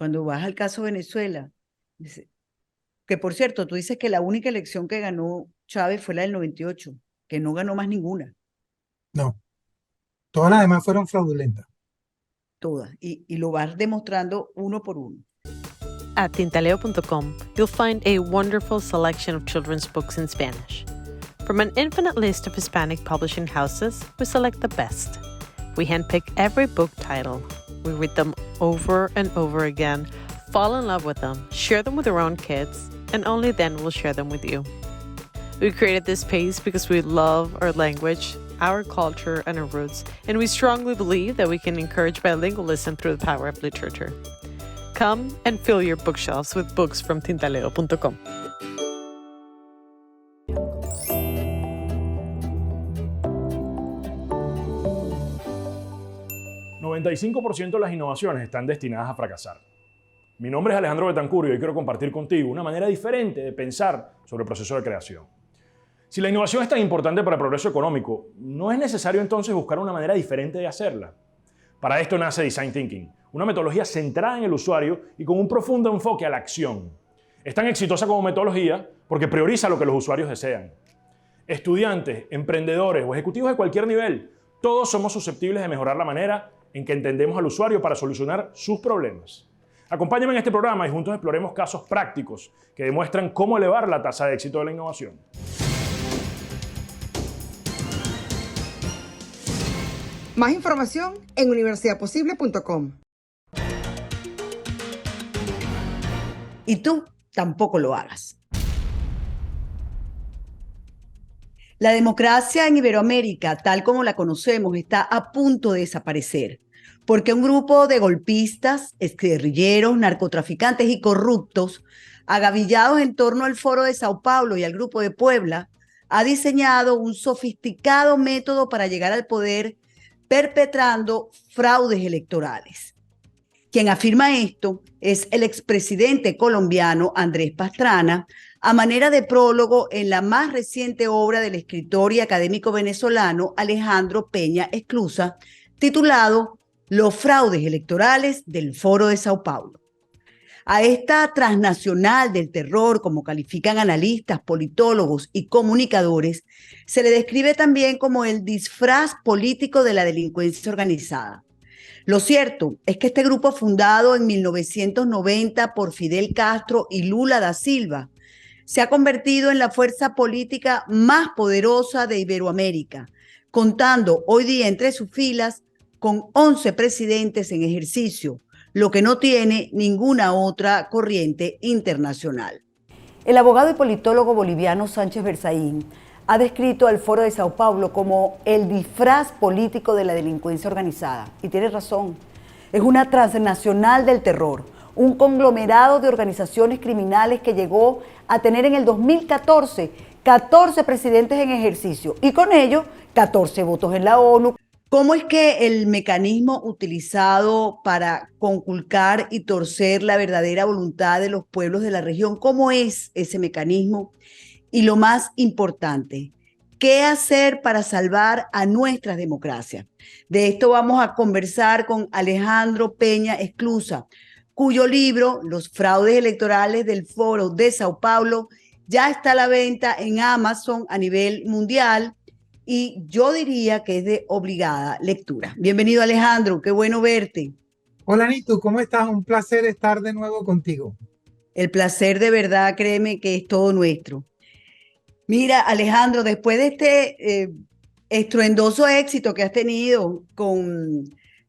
Cuando vas al caso Venezuela, dice, que por cierto, tú dices que la única elección que ganó Chávez fue la del 98, que no ganó más ninguna, No, todas las demás fueron fraudulentas. todas, y lo vas demostrando uno por uno. At tintaleo.com, you'll find a wonderful selection of children's books in Spanish. From an infinite list of Hispanic publishing houses, we select the best. We handpick every book title. We read them over and over again, fall in love with them, share them with our own kids, and only then we'll share them with you. We created this space because we love our language, our culture, and our roots, and we strongly believe that we can encourage bilingualism through the power of literature. Come and fill your bookshelves with books from tintaleo.com. 95% de las innovaciones están destinadas a fracasar. Mi nombre es Alejandro Betancur y hoy quiero compartir contigo una manera diferente de pensar sobre el proceso de creación. Si la innovación es tan importante para el progreso económico, ¿no es necesario entonces buscar una manera diferente de hacerla? Para esto nace Design Thinking, una metodología centrada en el usuario y con un profundo enfoque a la acción. Es tan exitosa como metodología porque prioriza lo que los usuarios desean. Estudiantes, emprendedores o ejecutivos de cualquier nivel, todos somos susceptibles de mejorar la manera en que entendemos al usuario para solucionar sus problemas. Acompáñame en este programa y juntos exploremos casos prácticos que demuestran cómo elevar la tasa de éxito de la innovación. Más información en universidadposible.com. Y tú tampoco lo hagas. La democracia en Iberoamérica, tal como la conocemos, está a punto de desaparecer, porque un grupo de golpistas, exguerrilleros, narcotraficantes y corruptos, agavillados en torno al Foro de Sao Paulo y al Grupo de Puebla, ha diseñado un sofisticado método para llegar al poder perpetrando fraudes electorales. Quien afirma esto es el expresidente colombiano Andrés Pastrana, a manera de prólogo en la más reciente obra del escritor y académico venezolano Alejandro Peña Esclusa, titulado Los fraudes electorales del Foro de Sao Paulo. A esta transnacional del terror, como califican analistas, politólogos y comunicadores, se le describe también como el disfraz político de la delincuencia organizada. Lo cierto es que este grupo, fundado en 1990 por Fidel Castro y Lula da Silva, se ha convertido en la fuerza política más poderosa de Iberoamérica, contando hoy día entre sus filas con 11 presidentes en ejercicio, lo que no tiene ninguna otra corriente internacional. El abogado y politólogo boliviano Sánchez Berzaín ha descrito al Foro de Sao Paulo como el disfraz político de la delincuencia organizada. Y tiene razón, es una transnacional del terror, un conglomerado de organizaciones criminales que llegó a tener en el 2014 14 presidentes en ejercicio y con ello 14 votos en la ONU. ¿Cómo es que el mecanismo utilizado para conculcar y torcer la verdadera voluntad de los pueblos de la región, cómo es ese mecanismo? Y lo más importante, ¿qué hacer para salvar a nuestras democracias? De esto vamos a conversar con Alejandro Peña Esclusa, cuyo libro, Los fraudes electorales del Foro de Sao Paulo, ya está a la venta en Amazon a nivel mundial y yo diría que es de obligada lectura. Bienvenido, Alejandro, qué bueno verte. Hola Nitu, ¿cómo estás? Un placer estar de nuevo contigo. El placer de verdad, créeme que es todo nuestro. Mira, Alejandro, después de este estruendoso éxito que has tenido con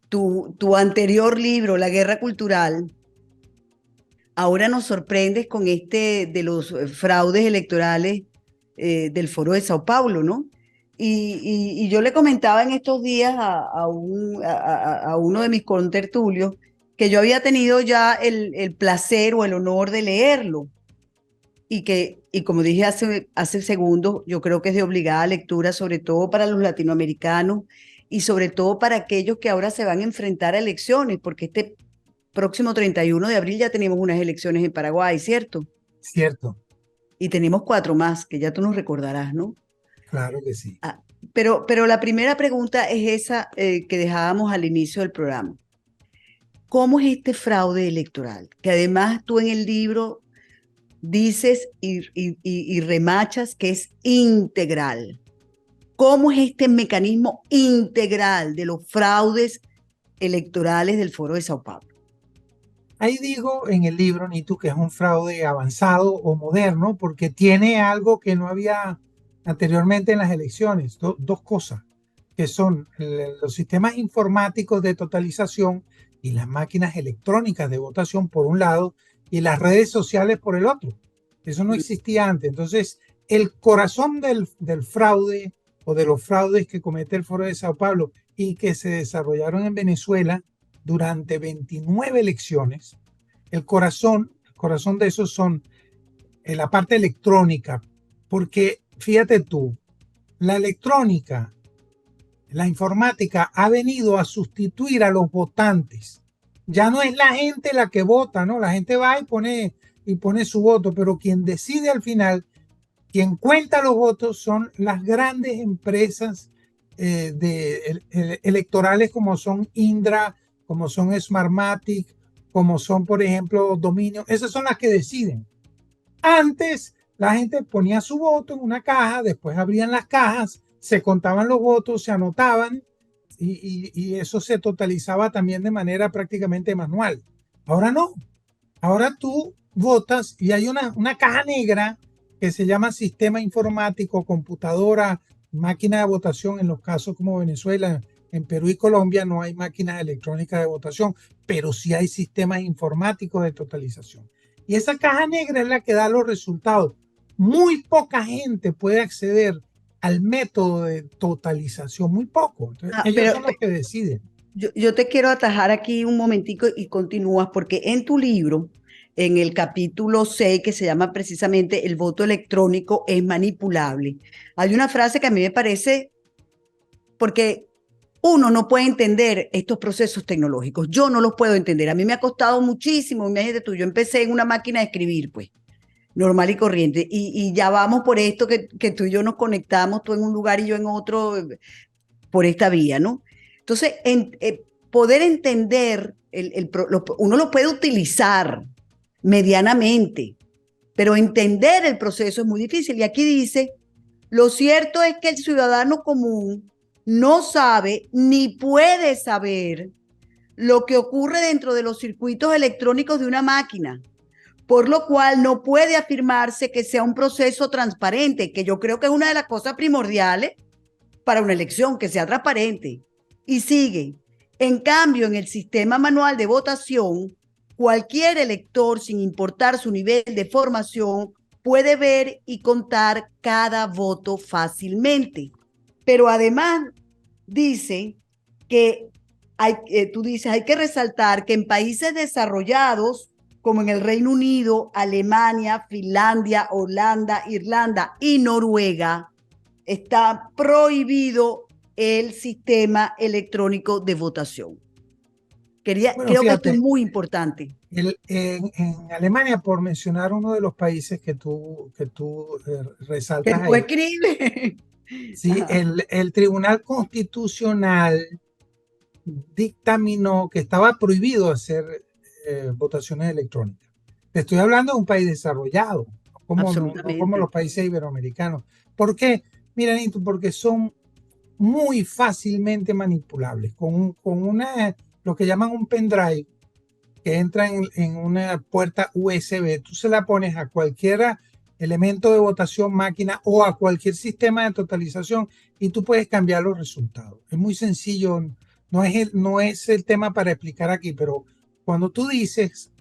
tu anterior libro, La Guerra Cultural, ahora nos sorprendes con este de los fraudes electorales del Foro de Sao Paulo, ¿no? Y yo le comentaba en estos días a uno de mis contertulios que yo había tenido ya el placer o el honor de leerlo y como dije hace segundos, yo creo que es de obligada lectura, sobre todo para los latinoamericanos y sobre todo para aquellos que ahora se van a enfrentar a elecciones, porque este próximo 31 de abril ya tenemos unas elecciones en Paraguay, ¿cierto? Cierto, Y tenemos 4 más, que ya tú nos recordarás, ¿no? claro que sí. Pero la primera pregunta es esa que dejábamos al inicio del programa. ¿cómo es este fraude electoral? Que además tú en el libro dices y remachas que es integral. ¿Cómo es este mecanismo integral de los fraudes electorales del Foro de Sao Paulo? Ahí digo en el libro, Nitu, que es un fraude avanzado o moderno porque tiene algo que no había anteriormente en las elecciones. Dos cosas, que son los sistemas informáticos de totalización y las máquinas electrónicas de votación por un lado y las redes sociales por el otro. Eso no existía antes. Entonces, el corazón del fraude o de los fraudes que comete el Foro de Sao Paulo y que se desarrollaron en Venezuela durante 29 elecciones, el corazón de esos son la parte electrónica, porque fíjate tú, la electrónica, la informática ha venido a sustituir a los votantes. Ya no es la gente la que vota, ¿no? La gente va y pone su voto, pero quien decide al final, quien cuenta los votos son las grandes empresas electorales como son Indra, como son Smartmatic, como son, por ejemplo, Dominio. Esas son las que deciden. Antes, la gente ponía su voto en una caja, después abrían las cajas, se contaban los votos, se anotaban y eso se totalizaba también de manera prácticamente manual. Ahora no. Ahora tú votas y hay una caja negra que se llama sistema informático, computadora, máquina de votación. En los casos como Venezuela, en Perú y Colombia no hay máquinas electrónicas de votación, pero sí hay sistemas informáticos de totalización. Y esa caja negra es la que da los resultados. Muy poca gente puede acceder al método de totalización, muy poco. Entonces, ellos son los que deciden. Yo te quiero atajar aquí un momentico y continúas, porque en tu libro, en el capítulo 6, que se llama precisamente El voto electrónico es manipulable, hay una frase que a mí me parece, porque uno no puede entender estos procesos tecnológicos, yo no los puedo entender, a mí me ha costado muchísimo, imagínate tú, yo empecé en una máquina de escribir, pues, normal y corriente, y ya vamos por esto que tú y yo nos conectamos, tú en un lugar y yo en otro, por esta vía, ¿no? Entonces, poder entender, uno lo puede utilizar medianamente, pero entender el proceso es muy difícil. Y aquí dice, lo cierto es que el ciudadano común no sabe ni puede saber lo que ocurre dentro de los circuitos electrónicos de una máquina, por lo cual no puede afirmarse que sea un proceso transparente, que yo creo que es una de las cosas primordiales para una elección, que sea transparente. Y sigue, en cambio, en el sistema manual de votación, cualquier elector, sin importar su nivel de formación, puede ver y contar cada voto fácilmente. Pero además dice que tú dices, hay que resaltar que en países desarrollados, como en el Reino Unido, Alemania, Finlandia, Holanda, Irlanda y Noruega, está prohibido el sistema electrónico de votación. Creo que esto es muy importante. En Alemania, por mencionar uno de los países que tú resaltas que tú escribes. Sí, el Tribunal Constitucional dictaminó que estaba prohibido hacer votaciones electrónicas. Te estoy hablando de un país desarrollado, no como los países iberoamericanos. ¿Por qué? Mira, Nito, porque son muy fácilmente manipulables. Con lo que llaman un pendrive, que entra en una puerta USB, tú se la pones a cualquier elemento de votación, máquina o a cualquier sistema de totalización y tú puedes cambiar los resultados. Es muy sencillo, no es el tema para explicar aquí, pero cuando tú dices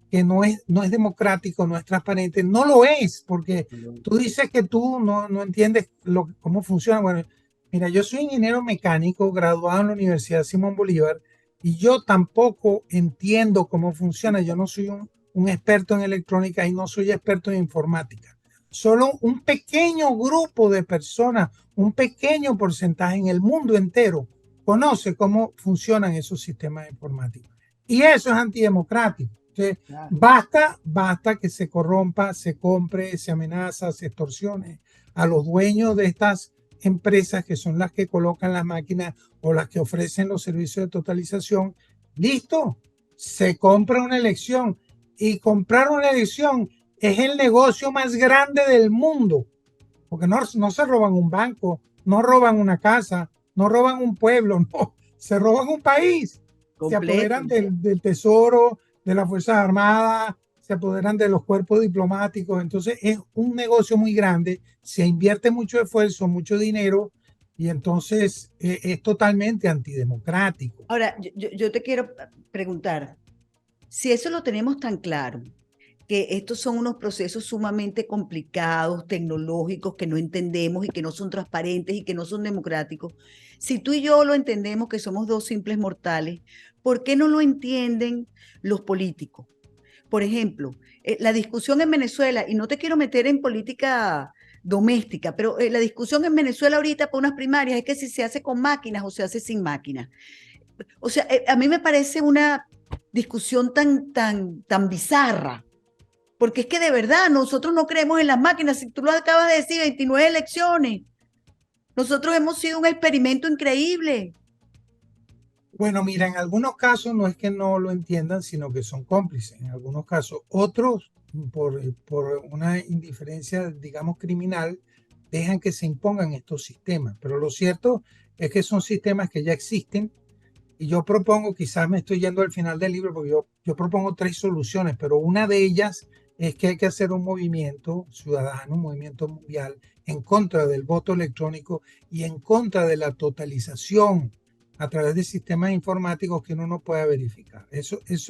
que no es democrático, no es transparente, no lo es, porque tú dices que tú no entiendes cómo funciona. Bueno, mira, yo soy ingeniero mecánico graduado en la Universidad Simón Bolívar y yo tampoco entiendo cómo funciona. Yo no soy un experto en electrónica y no soy experto en informática. Solo un pequeño grupo de personas, un pequeño porcentaje en el mundo entero conoce cómo funcionan esos sistemas informáticos. Y eso es antidemocrático. Entonces, basta que se corrompa, se compre, se amenaza, se extorsione a los dueños de estas empresas que son las que colocan las máquinas o las que ofrecen los servicios de totalización. Listo, se compra una elección, y comprar una elección es el negocio más grande del mundo, porque no se roban un banco, no roban una casa, no roban un pueblo, no, se roban un país. Completo. Se apoderan del tesoro, de las Fuerzas Armadas, se apoderan de los cuerpos diplomáticos. Entonces es un negocio muy grande, se invierte mucho esfuerzo, mucho dinero, y entonces es totalmente antidemocrático. Ahora, yo te quiero preguntar, si eso lo tenemos tan claro, que estos son unos procesos sumamente complicados, tecnológicos, que no entendemos y que no son transparentes y que no son democráticos. Si tú y yo lo entendemos, que somos dos simples mortales, ¿por qué no lo entienden los políticos? Por ejemplo, la discusión en Venezuela, y no te quiero meter en política doméstica, pero la discusión en Venezuela ahorita por unas primarias es que si se hace con máquinas o se hace sin máquinas. O sea, a mí me parece una discusión tan bizarra, porque es que de verdad nosotros no creemos en las máquinas. Si tú lo acabas de decir, 29 elecciones. Nosotros hemos sido un experimento increíble. Bueno, mira, en algunos casos no es que no lo entiendan, sino que son cómplices. En algunos casos, otros, por una indiferencia, digamos, criminal, dejan que se impongan estos sistemas. Pero lo cierto es que son sistemas que ya existen, y yo propongo, quizás me estoy yendo al final del libro, porque yo propongo 3 soluciones, pero una de ellas es que hay que hacer un movimiento ciudadano, un movimiento mundial en contra del voto electrónico y en contra de la totalización a través de sistemas informáticos que uno no pueda verificar. Eso es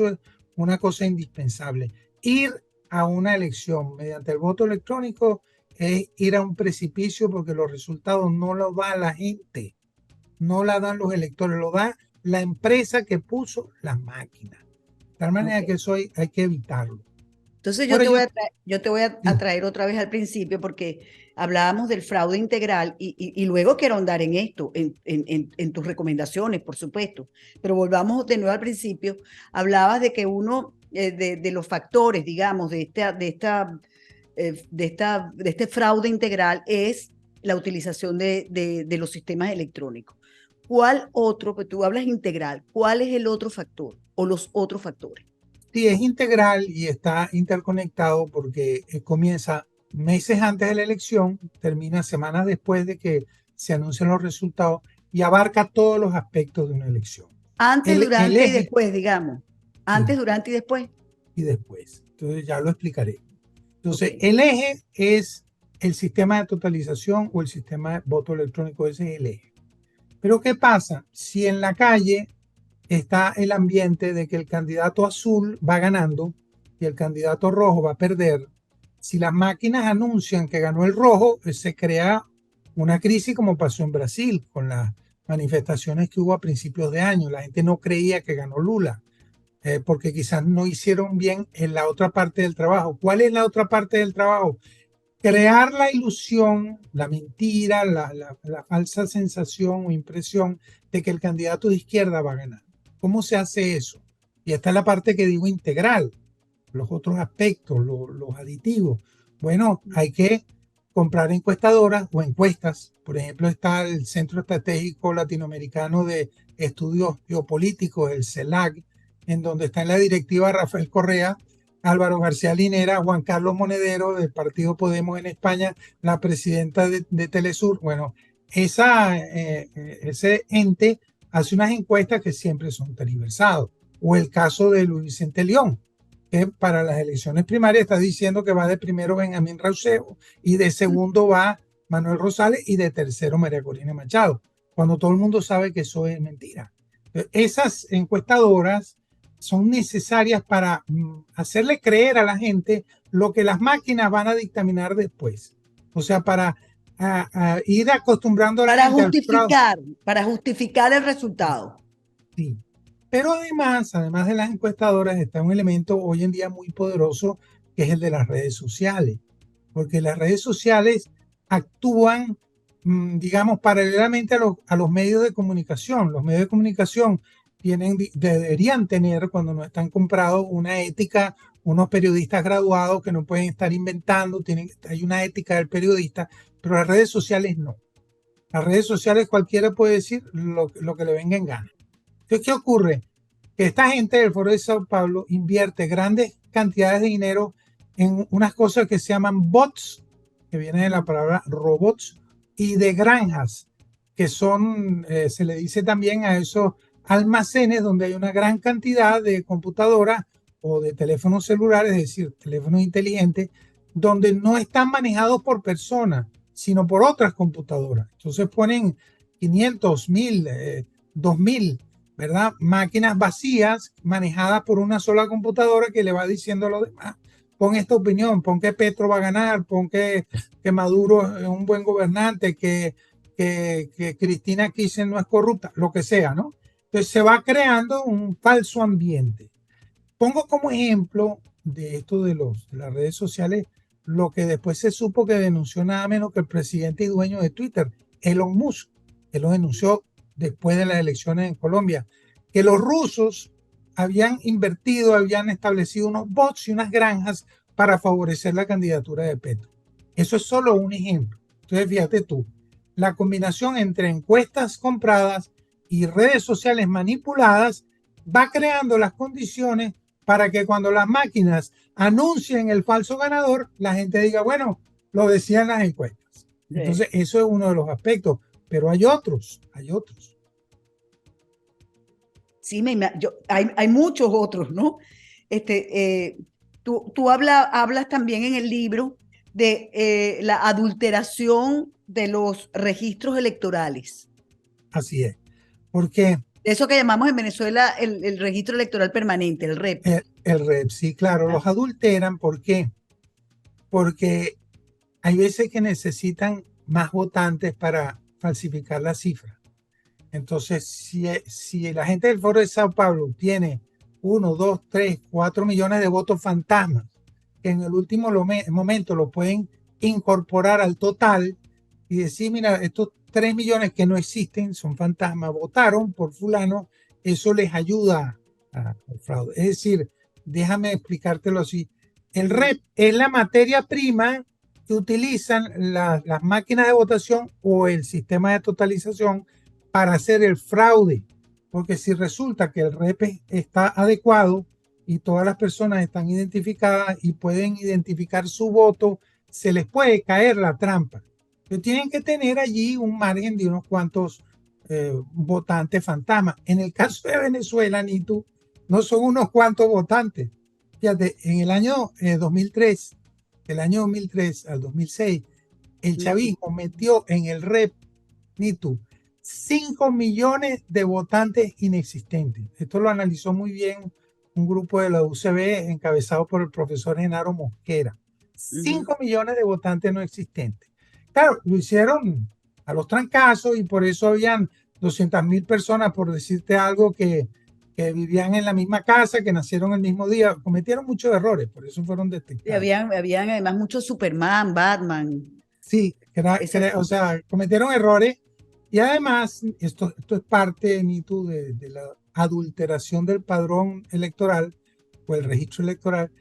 una cosa indispensable. Ir a una elección mediante el voto electrónico es ir a un precipicio, porque los resultados no los da la gente, no la dan los electores, lo da la empresa que puso las máquinas. De tal manera que eso hay que evitarlo. Entonces yo te voy a traer otra vez al principio, porque hablábamos del fraude integral y luego quiero ahondar en esto, en tus recomendaciones, por supuesto. Pero volvamos de nuevo al principio. Hablabas de que uno de los factores, digamos, de este fraude integral es la utilización de los sistemas electrónicos. ¿Cuál otro, pues tú hablas integral, cuál es el otro factor o los otros factores? Sí, es integral y está interconectado, porque comienza meses antes de la elección, termina semanas después de que se anuncien los resultados, y abarca todos los aspectos de una elección. Antes, durante y después, digamos. Antes, sí, durante y después. Y después. Entonces ya lo explicaré. Entonces, el eje es el sistema de totalización o el sistema de voto electrónico, ese es el eje. Pero ¿qué pasa si en la calle está el ambiente de que el candidato azul va ganando y el candidato rojo va a perder? Si las máquinas anuncian que ganó el rojo, se crea una crisis, como pasó en Brasil con las manifestaciones que hubo a principios de año. La gente no creía que ganó Lula, porque quizás no hicieron bien en la otra parte del trabajo. ¿Cuál es la otra parte del trabajo? Crear la ilusión, la mentira, la falsa sensación o impresión de que el candidato de izquierda va a ganar. ¿Cómo se hace eso? Y esta es la parte que digo integral, los otros aspectos, los aditivos. Bueno, hay que comprar encuestadoras o encuestas. Por ejemplo, está el Centro Estratégico Latinoamericano de Estudios Geopolíticos, el CELAC, en donde está en la directiva Rafael Correa, Álvaro García Linera, Juan Carlos Monedero del partido Podemos en España, la presidenta de Telesur. Bueno, ese ente hace unas encuestas que siempre son tergiversadas. O el caso de Luis Vicente León, que para las elecciones primarias está diciendo que va de primero Benjamín Rauseo y de segundo va Manuel Rosales y de tercero María Corina Machado, cuando todo el mundo sabe que eso es mentira. Esas encuestadoras son necesarias para hacerle creer a la gente lo que las máquinas van a dictaminar después. O sea, para ir acostumbrando a la gente para justificar el resultado. Sí. Pero además de las encuestadoras, está un elemento hoy en día muy poderoso, que es el de las redes sociales. Porque las redes sociales actúan, digamos, paralelamente a los medios de comunicación. Los medios de comunicación deberían tener, cuando no están comprados, una ética, unos periodistas graduados que no pueden estar inventando, hay una ética del periodista, pero las redes sociales no. Las redes sociales cualquiera puede decir lo que le venga en gana. Entonces, ¿qué ocurre? que esta gente del Foro de Sao Paulo invierte grandes cantidades de dinero en unas cosas que se llaman bots, que viene de la palabra robots, y de granjas, que son, se le dice también a esos almacenes donde hay una gran cantidad de computadoras o de teléfonos celulares, es decir, teléfonos inteligentes, donde no están manejados por personas, sino por otras computadoras. Entonces ponen 500, 1000, 2000, ¿verdad? Máquinas vacías manejadas por una sola computadora que le va diciendo a los demás, pon esta opinión, pon que Petro va a ganar, pon que Maduro es un buen gobernante, que Cristina Kirchner no es corrupta, lo que sea, ¿no? Entonces se va creando un falso ambiente. Pongo como ejemplo de esto de las redes sociales lo que después se supo que denunció nada menos que el presidente y dueño de Twitter, Elon Musk. Él lo denunció después de las elecciones en Colombia, que los rusos habían invertido, habían establecido unos bots y unas granjas para favorecer la candidatura de Petro. Eso es solo un ejemplo. Entonces, fíjate tú, la combinación entre encuestas compradas y redes sociales manipuladas va creando las condiciones para que cuando las máquinas anuncien el falso ganador, la gente diga, bueno, lo decían las encuestas. Entonces, eso es uno de los aspectos, pero hay otros. Sí, hay muchos otros, ¿no? Tú hablas también en el libro de la adulteración de los registros electorales. Así es, porque eso que llamamos en Venezuela el registro electoral permanente, el REP. El REP, sí, claro, los adulteran. ¿Por qué? Porque hay veces que necesitan más votantes para falsificar la cifra. Entonces, si la gente del Foro de Sao Paulo tiene 1, 2, 3, 4 millones de votos fantasmas, que en el último momento lo pueden incorporar al total y decir, mira, estos 3 millones que no existen son fantasmas, votaron por fulano, eso les ayuda al fraude. Es decir, déjame explicártelo así. El REP es la materia prima que utilizan las máquinas de votación o el sistema de totalización para hacer el fraude. Porque si resulta que el REP está adecuado y todas las personas están identificadas y pueden identificar su voto, se les puede caer la trampa. Pero tienen que tener allí un margen de unos cuantos votantes fantasmas. En el caso de Venezuela, Nitu, no son unos cuantos votantes. Fíjate, en el año 2003, del año 2003 al 2006, el chavismo metió en el REP, Nitu, 5 millones de votantes inexistentes. Esto lo analizó muy bien un grupo de la UCB encabezado por el profesor Genaro Mosquera. 5 millones de votantes no existentes. Claro, lo hicieron a los trancazos y por eso habían 200.000 personas, por decirte algo, que vivían en la misma casa, que nacieron el mismo día. Cometieron muchos errores, por eso fueron detectados. Y habían además muchos Superman, Batman. Sí, o sea, cometieron errores. Y además, esto es parte, Nitu, de la adulteración del padrón electoral o el registro electoral.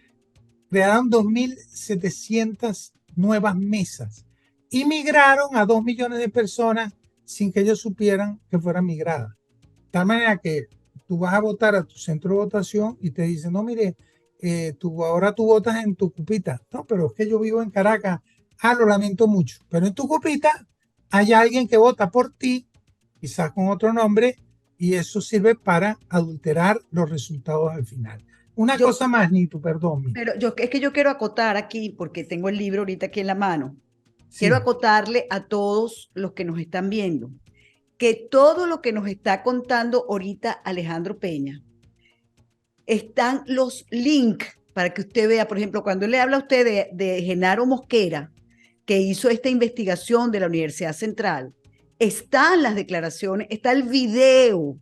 Crearon 2.700 nuevas mesas y migraron a 2 millones de personas sin que ellos supieran que fueran migradas. De tal manera que tú vas a votar a tu centro de votación y te dicen, no, mire, ahora tú votas en Tucupita. No, pero es que yo vivo en Caracas. Ah, lo lamento mucho. Pero en Tucupita hay alguien que vota por ti, quizás con otro nombre, y eso sirve para adulterar los resultados al final. Una cosa más, Nitu, perdón. Pero es que yo quiero acotar aquí, porque tengo el libro ahorita aquí en la mano. Sí. Quiero acotarle a todos los que nos están viendo que todo lo que nos está contando ahorita Alejandro Peña, están los links para que usted vea, por ejemplo, cuando le habla a usted de Genaro Mosquera, que hizo esta investigación de la Universidad Central, están las declaraciones, está el video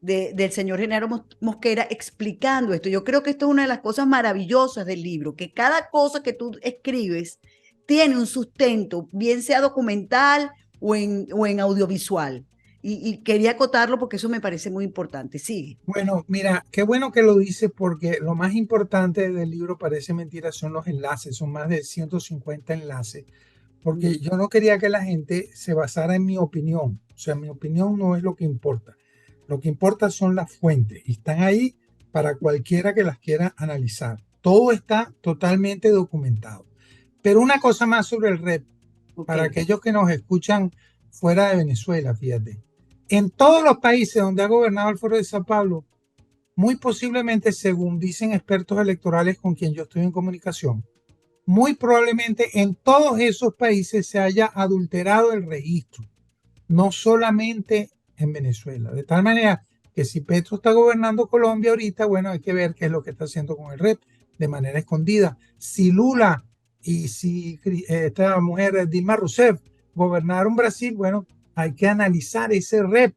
del señor Genaro Mosquera explicando esto. Yo creo que esto es una de las cosas maravillosas del libro, que cada cosa que tú escribes tiene un sustento, bien sea documental o en audiovisual. Y quería acotarlo porque eso me parece muy importante. Sigue. Bueno, mira, qué bueno que lo dices, porque lo más importante del libro, parece mentira, son los enlaces. Son más de 150 enlaces, porque yo no quería que la gente se basara en mi opinión. O sea, mi opinión no es lo que importa. Lo que importa son las fuentes y están ahí para cualquiera que las quiera analizar. Todo está totalmente documentado. Pero una cosa más sobre el REP, para aquellos que nos escuchan fuera de Venezuela, fíjate. En todos los países donde ha gobernado el Foro de Sao Paulo, muy posiblemente, según dicen expertos electorales con quien yo estoy en comunicación, muy probablemente en todos esos países se haya adulterado el registro, no solamente en Venezuela. De tal manera que si Petro está gobernando Colombia ahorita, bueno, hay que ver qué es lo que está haciendo con el REP de manera escondida. Si Lula y si esta mujer Dilma Rousseff gobernaron Brasil, bueno, hay que analizar ese REP.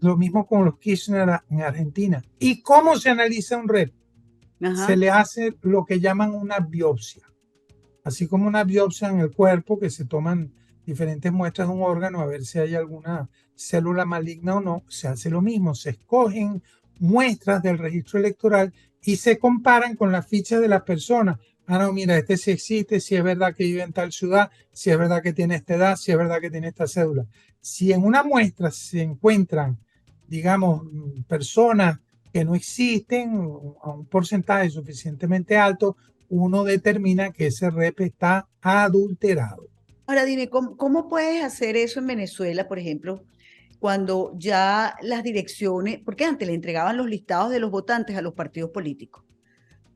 Lo mismo con los Kirchner en Argentina. ¿Y cómo se analiza un REP? Se le hace lo que llaman una biopsia. Así como una biopsia en el cuerpo, que se toman diferentes muestras de un órgano a ver si hay alguna célula maligna o no, se hace lo mismo. Se escogen muestras del registro electoral y se comparan con las fichas de las personas. Ah, no, mira, este sí existe, si es verdad que vive en tal ciudad, si es verdad que tiene esta edad, si es verdad que tiene esta cédula. Si en una muestra se encuentran, digamos, personas que no existen a un porcentaje suficientemente alto, uno determina que ese REP está adulterado. Ahora dime, ¿cómo puedes hacer eso en Venezuela, por ejemplo, cuando ya las direcciones, porque antes le entregaban los listados de los votantes a los partidos políticos,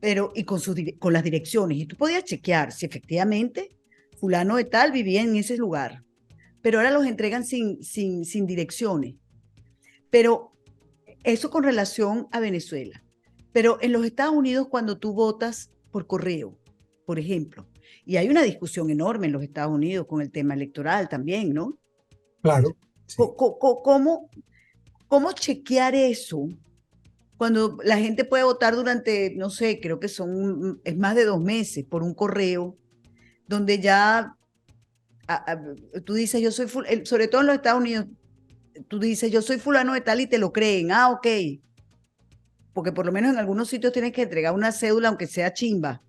pero y con las direcciones, y tú podías chequear si efectivamente fulano de tal vivía en ese lugar, pero ahora los entregan sin direcciones. Pero eso con relación a Venezuela. Pero en los Estados Unidos, cuando tú votas por correo, por ejemplo, y hay una discusión enorme en los Estados Unidos con el tema electoral también, ¿no? Claro. Sí. ¿Cómo chequear eso cuando la gente puede votar durante, no sé, creo que es más de 2 meses por un correo, donde ya tú dices, yo soy, sobre todo en los Estados Unidos, tú dices, yo soy fulano de tal y te lo creen. Ah, ok. Porque por lo menos en algunos sitios tienes que entregar una cédula, aunque sea chimba,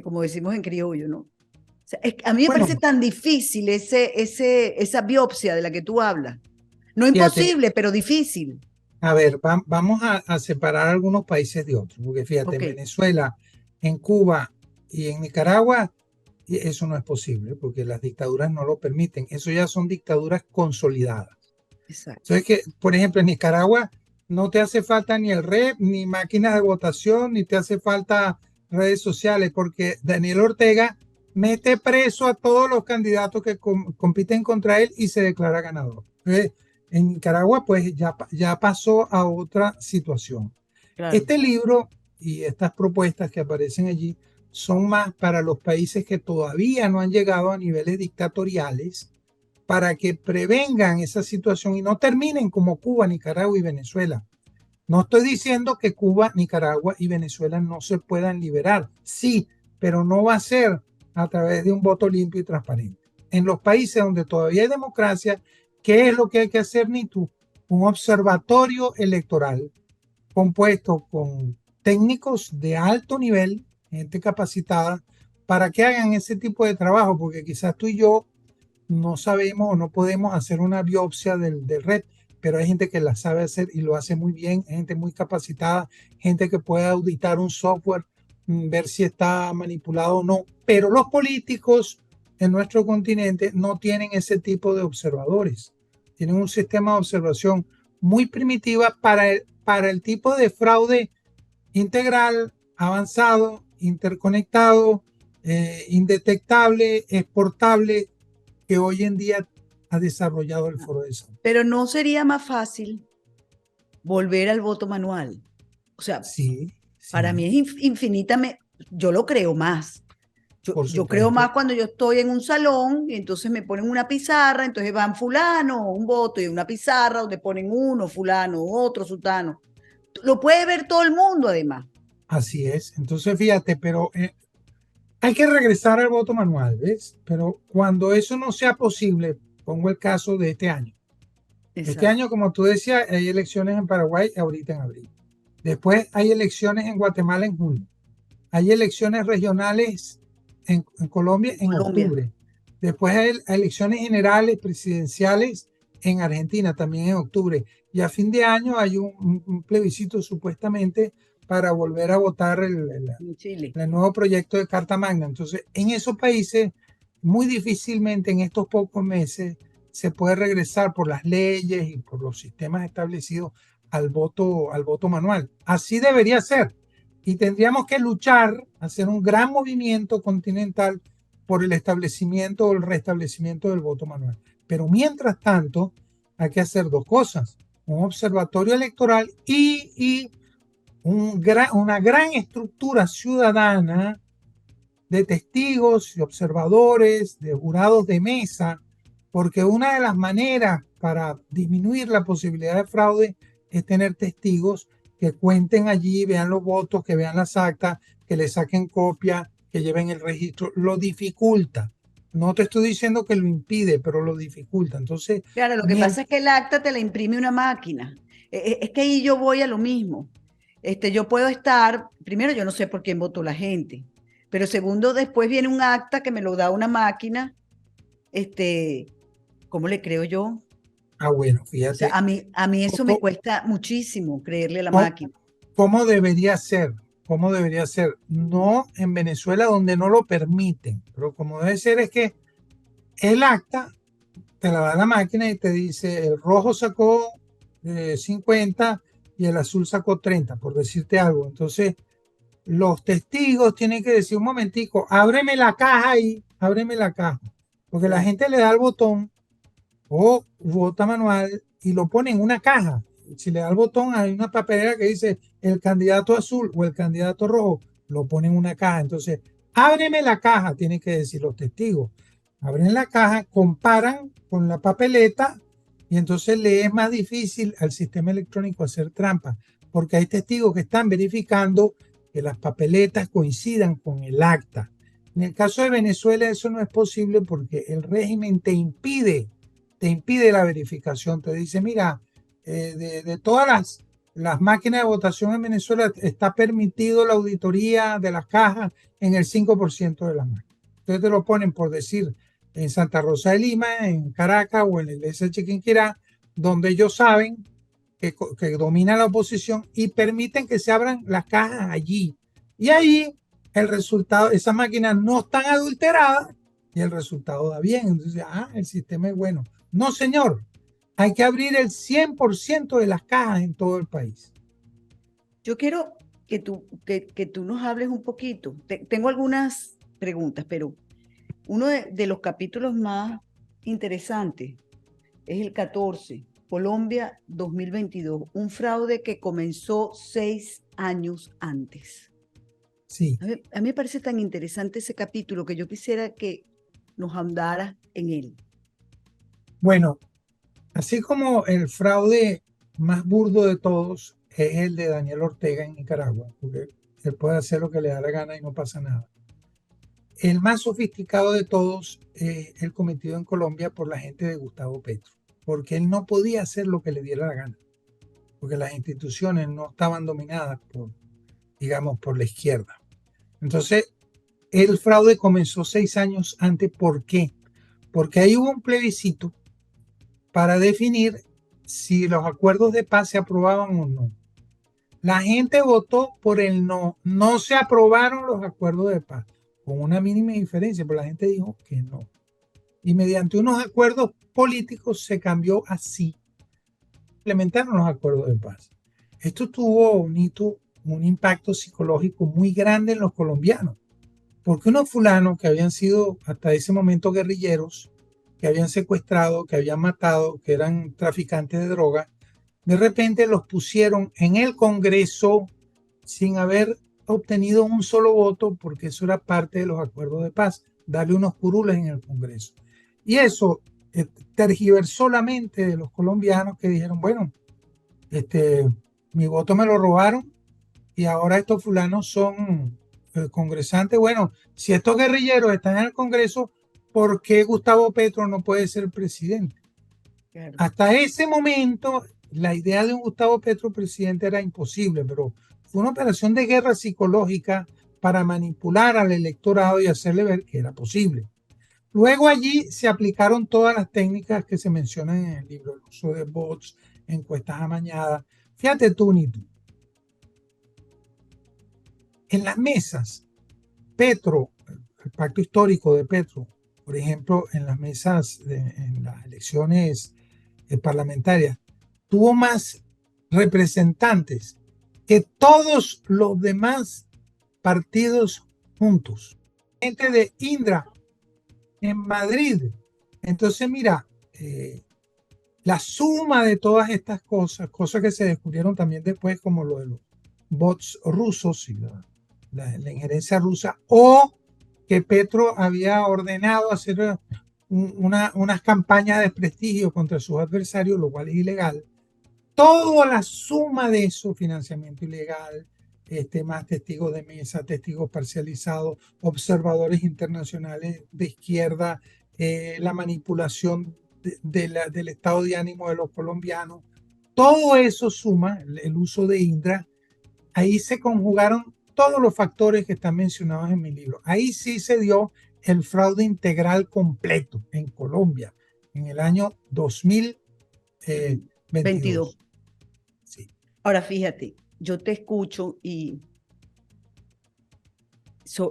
como decimos en criollo, ¿no? O sea, a mí me parece tan difícil esa biopsia de la que tú hablas. No imposible, pero difícil. A ver, vamos a separar algunos países de otros, porque fíjate, en Venezuela, en Cuba y en Nicaragua, eso no es posible, porque las dictaduras no lo permiten. Eso ya son dictaduras consolidadas. Exacto. Entonces, que, por ejemplo, en Nicaragua no te hace falta ni el REP, ni máquinas de votación, ni te hace falta redes sociales, porque Daniel Ortega mete preso a todos los candidatos que compiten contra él y se declara ganador. Entonces, en Nicaragua, pues ya pasó a otra situación. Claro. Este libro y estas propuestas que aparecen allí son más para los países que todavía no han llegado a niveles dictatoriales, para que prevengan esa situación y no terminen como Cuba, Nicaragua y Venezuela. No estoy diciendo que Cuba, Nicaragua y Venezuela no se puedan liberar. Sí, pero no va a ser a través de un voto limpio y transparente. En los países donde todavía hay democracia, ¿qué es lo que hay que hacer, Nitu? Un observatorio electoral compuesto con técnicos de alto nivel, gente capacitada, para que hagan ese tipo de trabajo, porque quizás tú y yo no sabemos o no podemos hacer una biopsia del REP, pero hay gente que la sabe hacer y lo hace muy bien, gente muy capacitada, gente que puede auditar un software, ver si está manipulado o no, pero los políticos en nuestro continente no tienen ese tipo de observadores, tienen un sistema de observación muy primitiva para el tipo de fraude integral, avanzado, interconectado, indetectable, exportable, que hoy en día ha desarrollado el Foro de Sao Paulo. Pero no sería más fácil volver al voto manual. O sea, sí. Para mí es infinitamente, yo lo creo más. Yo creo más cuando yo estoy en un salón y entonces me ponen una pizarra, entonces van fulano, un voto y una pizarra donde ponen uno, fulano, otro, sultano. Lo puede ver todo el mundo además. Así es. Entonces fíjate, pero hay que regresar al voto manual, ¿ves? Pero cuando eso no sea posible, pongo el caso de este año. Exacto. Este año, como tú decías, hay elecciones en Paraguay ahorita en abril. Después hay elecciones en Guatemala en junio. Hay elecciones regionales en Colombia en octubre. Después hay elecciones generales presidenciales en Argentina también en octubre. y a fin de año hay un plebiscito supuestamente para volver a votar Chile. el nuevo proyecto de Carta Magna. Entonces, en esos países, muy difícilmente en estos pocos meses se puede regresar por las leyes y por los sistemas establecidos al voto manual. Así debería ser. Y tendríamos que luchar, hacer un gran movimiento continental por el establecimiento o el restablecimiento del voto manual. Pero mientras tanto, hay que hacer dos cosas: un observatorio electoral y una gran estructura ciudadana de testigos y observadores, de jurados de mesa, porque una de las maneras para disminuir la posibilidad de fraude es tener testigos que cuenten allí, vean los votos, que vean las actas, que le saquen copia, que lleven el registro. Lo dificulta. No te estoy diciendo que lo impide, pero lo dificulta. Entonces, Claro, lo que pasa es que el acta te la imprime una máquina. Es que ahí yo voy a lo mismo. Yo puedo estar, primero, yo no sé por quién votó la gente, pero segundo, después viene un acta que me lo da una máquina. ¿Cómo le creo yo? bueno, O sea, fíjate, a mí eso me cuesta muchísimo creerle a la ¿cómo, máquina. cómo debería ser? ¿Cómo debería ser? No en Venezuela, donde no lo permiten, pero como debe ser es que el acta te la da la máquina y te dice: el rojo sacó 50 y el azul sacó 30, por decirte algo. Entonces, los testigos tienen que decir: un momentico, ábreme la caja ahí, ábreme la caja. Porque la gente le da el botón o vota manual y lo pone en una caja. Si le da el botón, hay una papelera que dice el candidato azul o el candidato rojo, lo pone en una caja. Entonces, ábreme la caja, tienen que decir los testigos. Abren la caja, comparan con la papeleta y entonces le es más difícil al sistema electrónico hacer trampa, porque hay testigos que están verificando que las papeletas coincidan con el acta. En el caso de Venezuela eso no es posible porque el régimen te impide la verificación. Te dice: mira, de todas las máquinas de votación en Venezuela está permitido la auditoría de las cajas en el 5% de las máquinas. Entonces te lo ponen, por decir, en Santa Rosa de Lima, en Caracas o en la iglesia de Chiquinquirá, donde ellos saben que domina la oposición y permiten que se abran las cajas allí. Y ahí el resultado, esas máquinas no están adulteradas y el resultado da bien. Entonces, el sistema es bueno. No, señor, hay que abrir el 100% de las cajas en todo el país. Yo quiero que tú nos hables un poquito. Tengo algunas preguntas, pero uno de los capítulos más interesantes es el 14, Colombia 2022, un fraude que comenzó 6 años antes. Sí. A mí me parece tan interesante ese capítulo que yo quisiera que nos ahondara en él. Bueno, así como el fraude más burdo de todos es el de Daniel Ortega en Nicaragua, porque él puede hacer lo que le da la gana y no pasa nada. El más sofisticado de todos es el cometido en Colombia por la gente de Gustavo Petro, porque él no podía hacer lo que le diera la gana, porque las instituciones no estaban dominadas por la izquierda. Entonces, el fraude comenzó 6 años antes. ¿Por qué? Porque ahí hubo un plebiscito para definir si los acuerdos de paz se aprobaban o no. La gente votó por el no. No se aprobaron los acuerdos de paz, con una mínima diferencia, pero la gente dijo que no. Y mediante unos acuerdos políticos se cambió así. Implementaron los acuerdos de paz. Esto tuvo un impacto psicológico muy grande en los colombianos, porque unos fulanos que habían sido hasta ese momento guerrilleros, que habían secuestrado, que habían matado, que eran traficantes de droga, de repente los pusieron en el Congreso sin haber obtenido un solo voto, porque eso era parte de los acuerdos de paz, darle unos curules en el Congreso. Y eso tergiversó la mente de los colombianos, que dijeron: bueno, mi voto me lo robaron y ahora estos fulanos son congresantes. Bueno, si estos guerrilleros están en el Congreso, ¿por qué Gustavo Petro no puede ser presidente? Claro. Hasta ese momento, la idea de un Gustavo Petro presidente era imposible, pero fue una operación de guerra psicológica para manipular al electorado y hacerle ver que era posible. Luego allí se aplicaron todas las técnicas que se mencionan en el libro: el uso de bots, encuestas amañadas. Fíjate tú, Nito, en las mesas, Petro, el pacto histórico de Petro, por ejemplo, en las mesas, en las elecciones parlamentarias, tuvo más representantes que todos los demás partidos juntos. Gente de Indra en Madrid. Entonces, mira, la suma de todas estas cosas que se descubrieron también después, como lo de los bots rusos y la injerencia rusa, o que Petro había ordenado hacer unas campañas de desprestigio contra sus adversarios, lo cual es ilegal. Toda la suma de eso, financiamiento ilegal, más testigos de mesa, testigos parcializados, observadores internacionales de izquierda, la manipulación del estado de ánimo de los colombianos, todo eso suma, el uso de Indra, ahí se conjugaron todos los factores que están mencionados en mi libro. Ahí sí se dio el fraude integral completo en Colombia en el año 2022. Sí. Ahora fíjate, yo te escucho y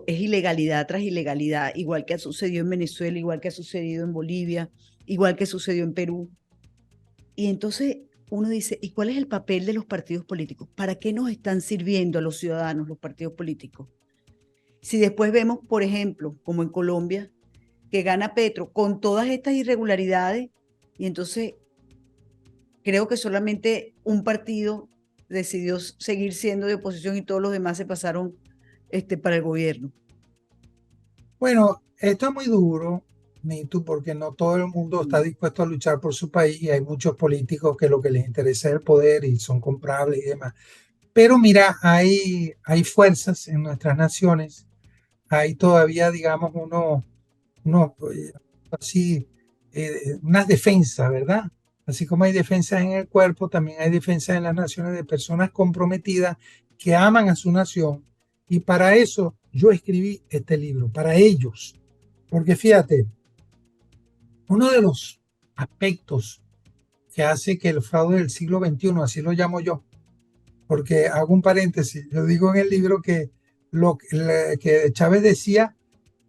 es ilegalidad tras ilegalidad, igual que ha sucedido en Venezuela, igual que ha sucedido en Bolivia, igual que sucedió en Perú. Y entonces uno dice, ¿y cuál es el papel de los partidos políticos? ¿Para qué nos están sirviendo a los ciudadanos los partidos políticos? Si después vemos, por ejemplo, como en Colombia, que gana Petro con todas estas irregularidades, y entonces creo que solamente un partido decidió seguir siendo de oposición y todos los demás se pasaron para el gobierno. Bueno, esto es muy duro, Nitu, porque no todo el mundo está dispuesto a luchar por su país y hay muchos políticos que lo que les interesa es el poder y son comprables y demás. Pero mira, hay fuerzas en nuestras naciones, hay todavía, digamos, unas defensas, ¿verdad? Así como hay defensas en el cuerpo, también hay defensas en las naciones de personas comprometidas que aman a su nación. Y para eso yo escribí este libro, para ellos. Porque fíjate, uno de los aspectos que hace que el fraude del siglo XXI, así lo llamo yo, porque hago un paréntesis, yo digo en el libro que Chávez decía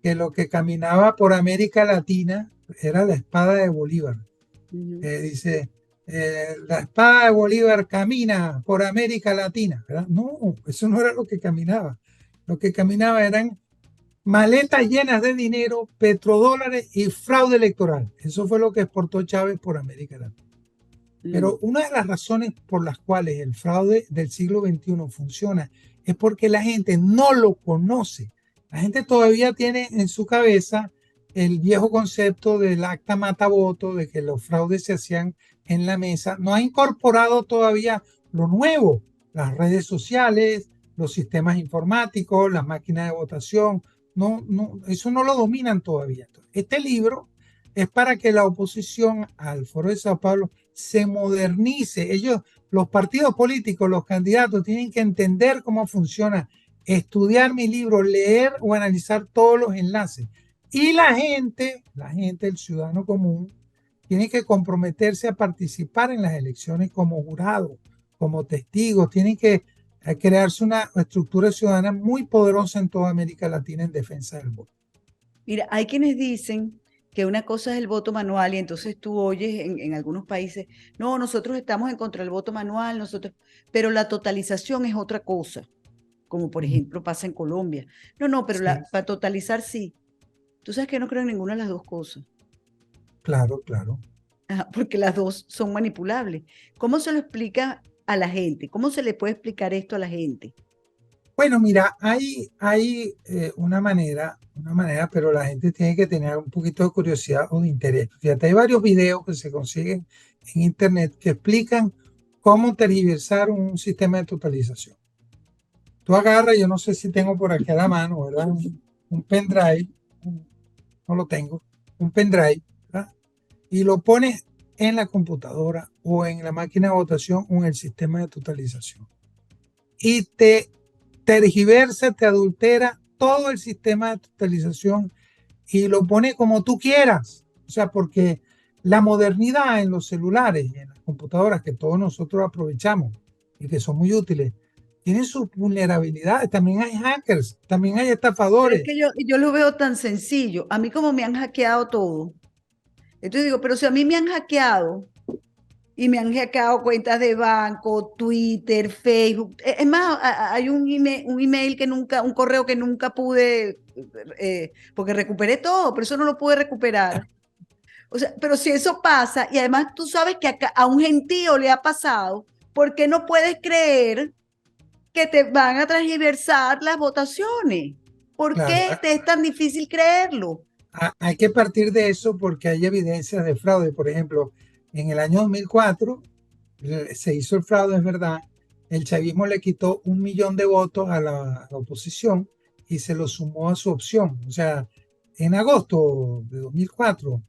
que lo que caminaba por América Latina era la espada de Bolívar. Dice, la espada de Bolívar camina por América Latina, ¿verdad? No, eso no era lo que caminaba. Lo que caminaba eran maletas llenas de dinero, petrodólares y fraude electoral. Eso fue lo que exportó Chávez por América Latina. Pero una de las razones por las cuales el fraude del siglo XXI funciona es porque la gente no lo conoce. La gente todavía tiene en su cabeza el viejo concepto del acta mataboto, de que los fraudes se hacían en la mesa. No ha incorporado todavía lo nuevo, las redes sociales, los sistemas informáticos, las máquinas de votación. No, eso no lo dominan todavía. Este libro es para que la oposición al Foro de Sao Paulo se modernice. Los partidos políticos, los candidatos tienen que entender cómo funciona, estudiar mi libro, leer o analizar todos los enlaces. Y la gente, el ciudadano común, tiene que comprometerse a participar en las elecciones como jurado, como testigo. Tienen que crearse una estructura ciudadana muy poderosa en toda América Latina en defensa del voto. Mira, hay quienes dicen que una cosa es el voto manual y entonces tú oyes en algunos países, no, nosotros estamos en contra del voto manual, pero la totalización es otra cosa, como por ejemplo pasa en Colombia. No, pero Sí. para totalizar sí. Tú sabes que no creo en ninguna de las dos cosas. Claro. Porque las dos son manipulables. ¿Cómo se lo explica a la gente? ¿Cómo se le puede explicar esto a la gente? Bueno, mira, hay una manera, pero la gente tiene que tener un poquito de curiosidad o de interés. Fíjate, hay varios videos que se consiguen en internet que explican cómo tergiversar un sistema de totalización. Tú agarras, yo no sé si tengo por aquí a la mano, ¿verdad? Un pendrive, no lo tengo, un pendrive, ¿verdad? Y lo pones en la computadora o en la máquina de votación o en el sistema de totalización. Y te tergiversa, te adultera todo el sistema de totalización y lo pone como tú quieras. O sea, porque la modernidad en los celulares, en las computadoras que todos nosotros aprovechamos y que son muy útiles, tienen sus vulnerabilidades. También hay hackers, también hay Pero estafadores. es que yo lo veo tan sencillo. A mí como me han hackeado todo. Entonces digo, pero si a mí me han hackeado y me han hackeado cuentas de banco, Twitter, Facebook. Es más, hay un email que nunca, un correo que nunca pude, porque recuperé todo, pero eso no lo pude recuperar. O sea, pero si eso pasa, y además tú sabes que a un gentío le ha pasado, ¿por qué no puedes creer que te van a transversar las votaciones? ¿Por Claro, qué te es tan difícil creerlo? hay que partir de eso porque hay evidencias de fraude. Por ejemplo, en el año 2004 se hizo el fraude, es verdad. El chavismo le quitó 1 millón de votos a la oposición y se lo sumó a su opción. O sea, en agosto de 2004,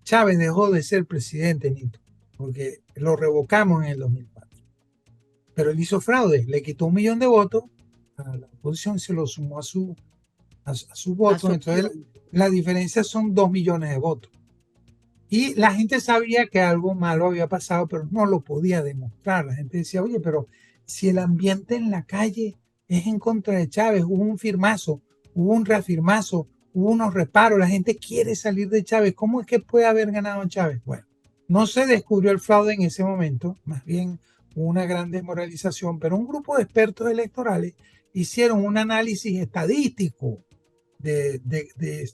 Chávez dejó de ser presidente, Nito, porque lo revocamos en el 2004. Pero él hizo fraude, le quitó 1 millón de votos a la oposición y se lo sumó a su voto. Entonces, la diferencia son 2 millones de votos. Y la gente sabía que algo malo había pasado, pero no lo podía demostrar. La gente decía, oye, pero si el ambiente en la calle es en contra de Chávez, hubo un firmazo, hubo un reafirmazo, hubo unos reparos, la gente quiere salir de Chávez, ¿cómo es que puede haber ganado Chávez? Bueno, no se descubrió el fraude en ese momento, más bien hubo una gran desmoralización, pero un grupo de expertos electorales hicieron un análisis estadístico de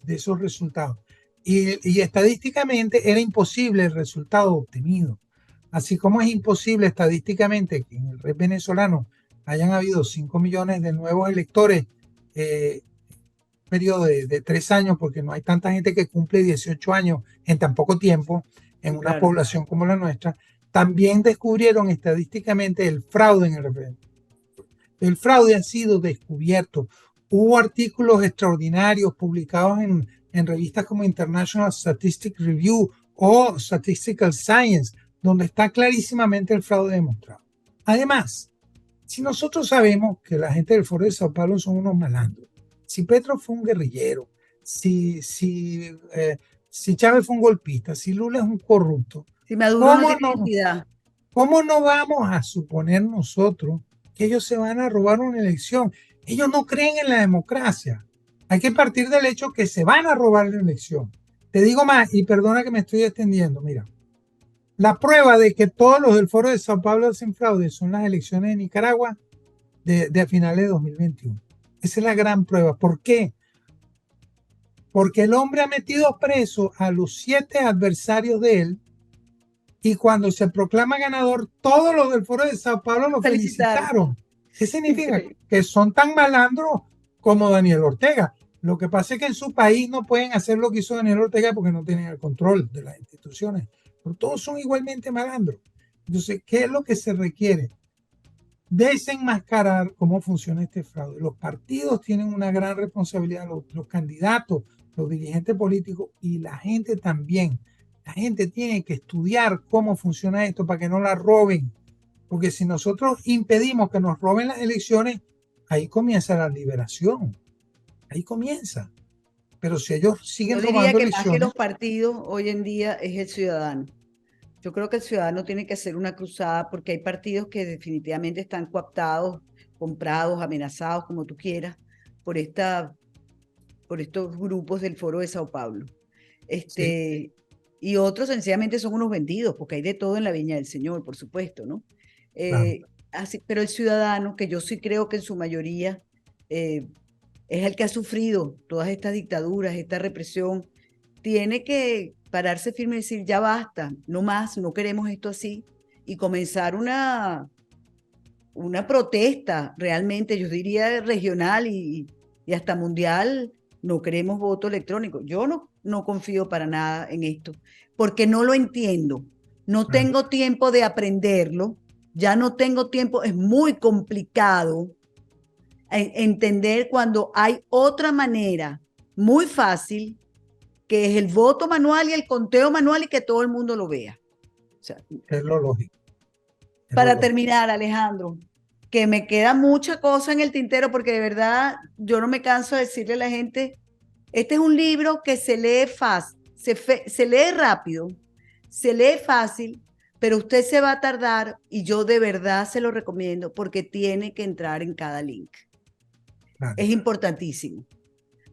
esos resultados. Y estadísticamente era imposible el resultado obtenido. Así como es imposible estadísticamente que en el red venezolano hayan habido 5 millones de nuevos electores periodo de 3 años, porque no hay tanta gente que cumple 18 años en tan poco tiempo en una población como la nuestra. También descubrieron estadísticamente el fraude en el referéndum. El fraude ha sido descubierto. Hubo artículos extraordinarios publicados en revistas como International Statistics Review o Statistical Science, donde está clarísimamente el fraude demostrado. Además, si nosotros sabemos que la gente del Foro de Sao Paulo son unos malandros, si Petro fue un guerrillero, si Chávez fue un golpista, si Lula es un corrupto, si Maduro no tiene identidad, ¿cómo no vamos a suponer nosotros que ellos se van a robar una elección? Ellos no creen en la democracia. Hay que partir del hecho que se van a robar la elección. Te digo más, y perdona que me estoy extendiendo, mira. La prueba de que todos los del Foro de Sao Paulo hacen fraude son las elecciones de Nicaragua de finales de 2021. Esa es la gran prueba. ¿Por qué? Porque el hombre ha metido preso a los 7 adversarios de él y cuando se proclama ganador, todos los del Foro de Sao Paulo lo felicitaron. ¿Qué significa? Que son tan malandros como Daniel Ortega. Lo que pasa es que en su país no pueden hacer lo que hizo Daniel Ortega porque no tienen el control de las instituciones. Pero todos son igualmente malandros. Entonces, ¿qué es lo que se requiere? Desenmascarar cómo funciona este fraude. Los partidos tienen una gran responsabilidad, los candidatos, los dirigentes políticos y la gente también. La gente tiene que estudiar cómo funciona esto para que no la roben. Porque si nosotros impedimos que nos roben las elecciones, ahí comienza la liberación. Ahí comienza. Pero si ellos siguen robando elecciones... Yo diría que más que los partidos hoy en día es el ciudadano. Yo creo que el ciudadano tiene que hacer una cruzada porque hay partidos que definitivamente están cooptados, comprados, amenazados, como tú quieras, por estos grupos del Foro de Sao Paulo. Sí. Y otros sencillamente son unos vendidos, porque hay de todo en la viña del Señor, por supuesto, ¿no? Claro. Pero el ciudadano, que yo sí creo que en su mayoría es el que ha sufrido todas estas dictaduras, esta represión, tiene que pararse firme y decir, ya basta, no más, no queremos esto así, y comenzar una protesta realmente, yo diría regional y hasta mundial. No queremos voto electrónico. Yo no confío para nada en esto, porque no lo entiendo. No tengo tiempo de aprenderlo, ya no tengo tiempo, es muy complicado entender cuando hay otra manera muy fácil, que es el voto manual y el conteo manual y que todo el mundo lo vea. O sea, es lo lógico. Para terminar, Alejandro, que me queda mucha cosa en el tintero porque de verdad yo no me canso de decirle a la gente, este es un libro que se lee fácil, se lee rápido, se lee fácil, pero usted se va a tardar y yo de verdad se lo recomiendo porque tiene que entrar en cada link. Claro. Es importantísimo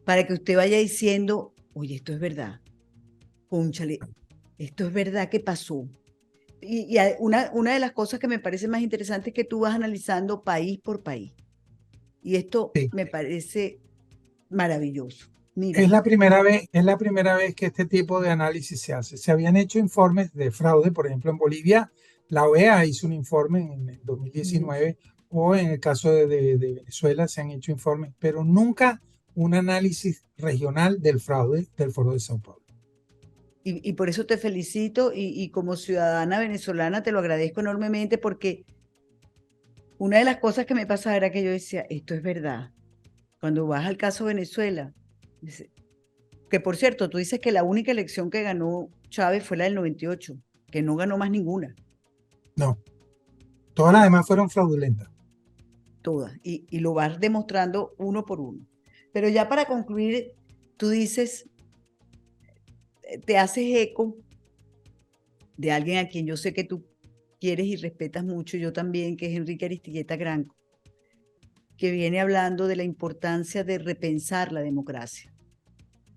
para que usted vaya diciendo, oye, esto es verdad, cónchale, esto es verdad que pasó. Y una de las cosas que me parece más interesante es que tú vas analizando país por país. Y esto Sí. me parece maravilloso. Mira, Es la primera vez que este tipo de análisis se hace. Se habían hecho informes de fraude, por ejemplo, en Bolivia, la OEA hizo un informe en el 2019, o en el caso de Venezuela se han hecho informes, pero nunca un análisis regional del fraude del Foro de Sao Paulo. y por eso te felicito y como ciudadana venezolana te lo agradezco enormemente porque una de las cosas que me pasaba era que yo decía, esto es verdad. Cuando vas al caso Venezuela, que por cierto, tú dices que la única elección que ganó Chávez fue la del 98, que no ganó más ninguna. No, todas las demás fueron fraudulentas. Todas, y lo vas demostrando uno por uno. Pero ya para concluir, tú dices, te haces eco de alguien a quien yo sé que tú quieres y respetas mucho, yo también, que es Enrique Aristigueta Granco, que viene hablando de la importancia de repensar la democracia.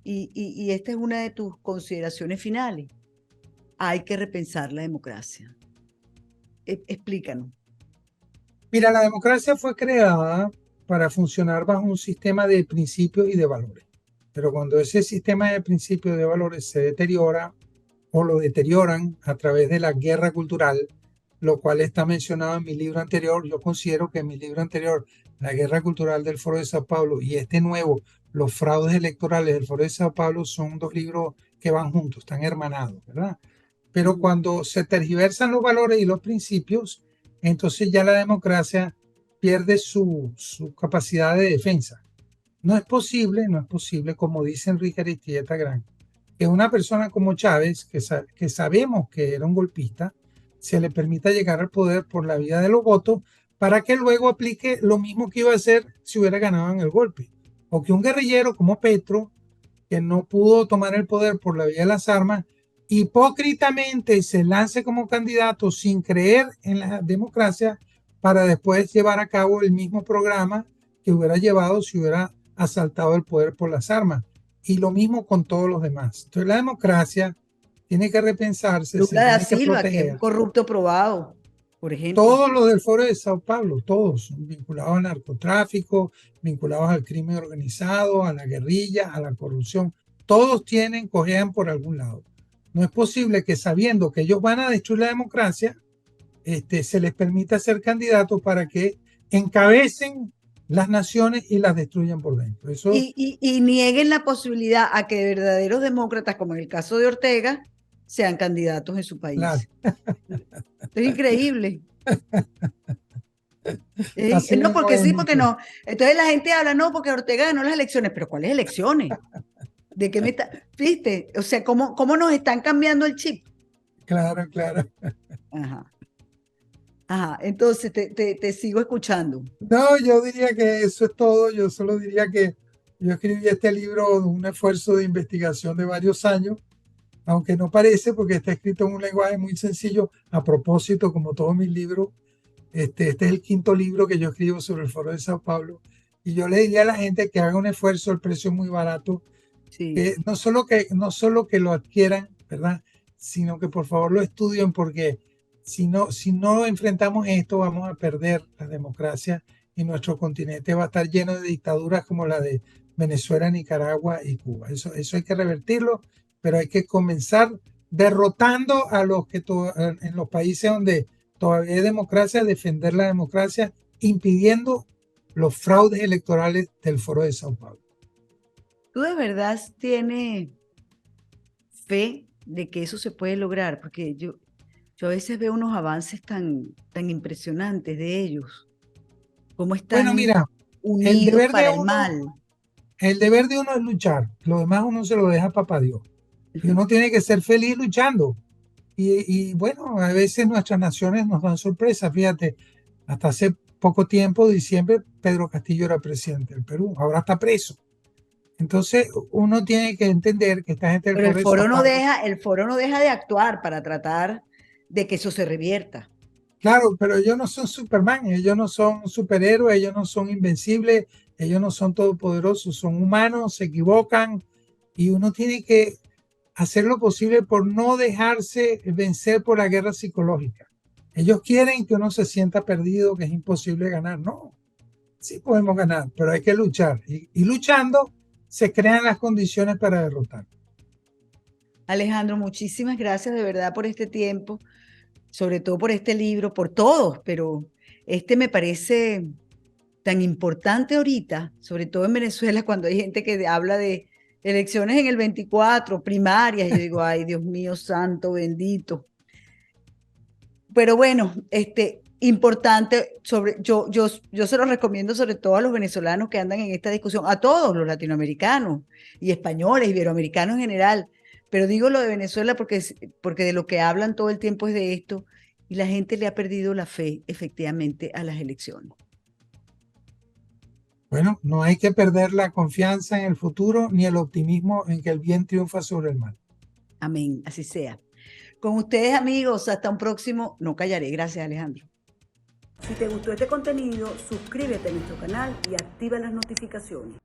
Y esta es una de tus consideraciones finales. Hay que repensar la democracia. Explícanos. Mira, la democracia fue creada para funcionar bajo un sistema de principios y de valores. Pero cuando ese sistema de principios y de valores se deteriora o lo deterioran a través de la guerra cultural, lo cual está mencionado en mi libro anterior, yo considero que en mi libro anterior, La guerra cultural del Foro de Sao Paulo, y este nuevo, Los fraudes electorales del Foro de Sao Paulo, son dos libros que van juntos, están hermanados, ¿verdad? Pero cuando se tergiversan los valores y los principios, entonces ya la democracia pierde su capacidad de defensa. No es posible, como dice Enrique Aristigueta Gran, que una persona como Chávez, que sabemos que era un golpista, se le permita llegar al poder por la vía de los votos para que luego aplique lo mismo que iba a hacer si hubiera ganado en el golpe. O que un guerrillero como Petro, que no pudo tomar el poder por la vía de las armas, hipócritamente se lance como candidato sin creer en la democracia para después llevar a cabo el mismo programa que hubiera llevado si hubiera asaltado el poder por las armas. Y lo mismo con todos los demás. Entonces la democracia tiene que repensarse, Lula se da tiene que Silva, que es proteger. un corrupto probado, por ejemplo. Todos los del Foro de Sao Paulo, todos vinculados al narcotráfico, vinculados al crimen organizado, a la guerrilla, a la corrupción, todos cojean por algún lado. No es posible que sabiendo que ellos van a destruir la democracia, se les permita ser candidatos para que encabecen las naciones y las destruyan por dentro. Eso, y nieguen la posibilidad a que verdaderos demócratas, como en el caso de Ortega, sean candidatos en su país. claro. Esto es increíble. Así No, mismo porque es, sí, porque Nico. no. Entonces la gente habla, no, porque Ortega ganó las elecciones, pero ¿cuáles elecciones? ¿De qué me está? ¿Viste? O sea, ¿cómo nos están cambiando el chip? Claro, claro. Ajá. Ajá, entonces te sigo escuchando. No, yo diría que eso es todo. Yo solo diría que yo escribí este libro de un esfuerzo de investigación de varios años, aunque no parece porque está escrito en un lenguaje muy sencillo. A propósito, como todos mis libros, este es el quinto libro que yo escribo sobre el Foro de Sao Paulo. Y yo le diría a la gente que haga un esfuerzo, el precio es muy barato, Sí. que no solo que lo adquieran, ¿verdad? Sino que por favor lo estudien, porque si no enfrentamos esto, vamos a perder la democracia y nuestro continente va a estar lleno de dictaduras como la de Venezuela, Nicaragua y Cuba. Eso hay que revertirlo, pero hay que comenzar derrotando a los que en los países donde todavía hay democracia, defender la democracia, impidiendo los fraudes electorales del Foro de Sao Paulo. ¿Tú de verdad tienes fe de que eso se puede lograr? Porque yo a veces veo unos avances tan impresionantes de ellos. ¿Cómo están Bueno, mira, unidos para el mal? el deber de uno es luchar. Lo demás uno se lo deja a papá Dios. Y uno tiene que ser feliz luchando. Y bueno, a veces nuestras naciones nos dan sorpresas. Fíjate, hasta hace poco tiempo, diciembre, Pedro Castillo era presidente del Perú. Ahora está preso. Entonces, uno tiene que entender que esta gente del Pero Foro de Sao Paulo, el foro no deja de actuar para tratar de que eso se revierta. Claro, pero ellos no son Superman, ellos no son superhéroes, ellos no son invencibles, ellos no son todopoderosos, son humanos, se equivocan y uno tiene que hacer lo posible por no dejarse vencer por la guerra psicológica. Ellos quieren que uno se sienta perdido, que es imposible ganar. No, sí podemos ganar, pero hay que luchar. Y luchando se crean las condiciones para derrotar. Alejandro, muchísimas gracias de verdad por este tiempo, sobre todo por este libro, por todos, pero este me parece tan importante ahorita, sobre todo en Venezuela, cuando hay gente que habla de elecciones en el 24, primarias, y yo digo, ay, Dios mío, santo, bendito. Pero bueno, importante, yo se lo recomiendo sobre todo a los venezolanos que andan en esta discusión, a todos los latinoamericanos y españoles, iberoamericanos en general, pero digo lo de Venezuela porque de lo que hablan todo el tiempo es de esto, y la gente le ha perdido la fe efectivamente a las elecciones. Bueno, no hay que perder la confianza en el futuro ni el optimismo en que el bien triunfa sobre el mal. Amén, así sea. Con ustedes, amigos, hasta un próximo No Callaré. Gracias, Alejandro. Si te gustó este contenido, suscríbete a nuestro canal y activa las notificaciones.